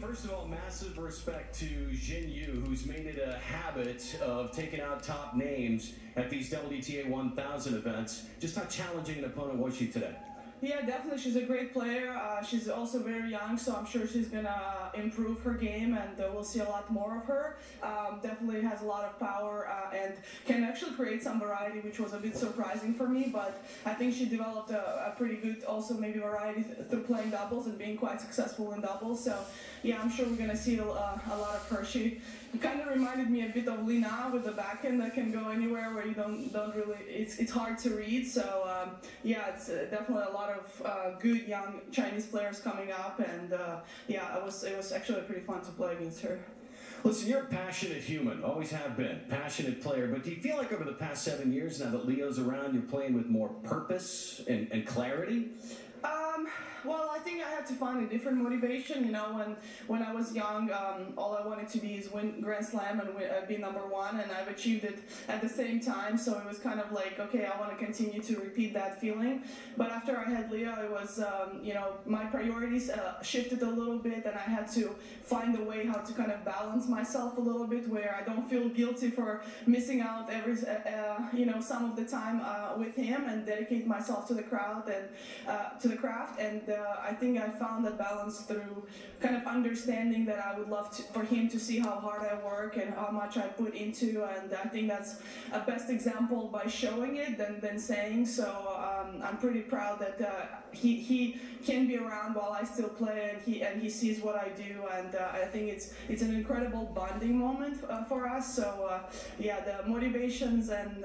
First of all, massive respect to Jin Yu, who's made it a habit of taking out top names at these WTA 1000 events. Just how challenging an opponent was she today? Yeah, definitely. She's a great player. She's also very young, so I'm sure she's going to improve her game, and we'll see a lot more of her. Definitely has a lot of power and can actually create some variety, which was a bit surprising for me, but I think she developed a pretty good, also maybe variety through playing doubles and being quite successful in doubles. So, yeah, I'm sure we're going to see a lot of her. She kind of reminded me a bit of Lina with the backhand that can go anywhere where you don't really, it's hard to read. So, yeah, it's definitely a lot of good young Chinese players coming up, and yeah, it was actually pretty fun to play against her. Listen, you're a passionate human, always have been, passionate player, but do you feel like over the past 7 years, now that Leo's around, you're playing with more purpose and clarity? Well, I think I had to find a different motivation. You know, when I was young, all I wanted to be is win Grand Slam and be #1, and I've achieved it at the same time. So it was kind of like, okay, I want to continue to repeat that feeling. But after I had Leo, it was, you know, my priorities shifted a little bit, and I had to find a way how to kind of balance myself a little bit, where I don't feel guilty for missing out you know, some of the time with him, and dedicate myself to the crowd and to the craft. And I think I found that balance through kind of understanding that I would love for him to see how hard I work and how much I put into, and I think that's a best example by showing it than saying. So I'm pretty proud that he can be around while I still play, and he sees what I do, and I think it's an incredible bonding moment for us. So yeah, the motivations and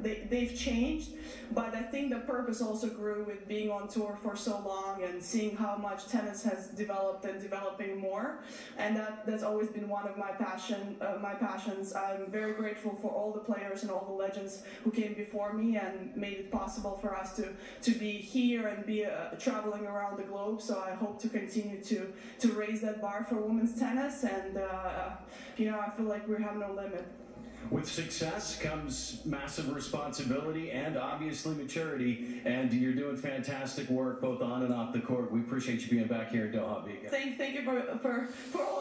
they've changed, but I think the purpose also grew with being on tour for so long and seeing how much tennis has developed and developing more, and that's always been one of my passions. I'm very grateful for all the players and all the legends who came before me and made it possible for us to be here and be traveling around the globe. So I hope to continue to raise that bar for women's tennis, and you know, I feel like we have no limit. With success comes massive responsibility and obviously maturity, and you're doing fantastic work both on and off the court. We appreciate you being back here in Doha, Vika. Thank you for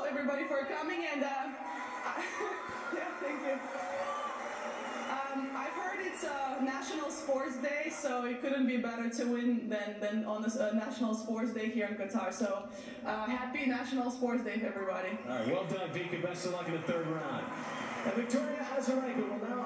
everybody for coming, and yeah, thank you. I've heard it's National Sports Day, so it couldn't be better to win than on this National Sports Day here in Qatar. So happy National Sports Day, everybody. All right, well done, Vika. Best of luck in the third round. And Victoria Azarenka will now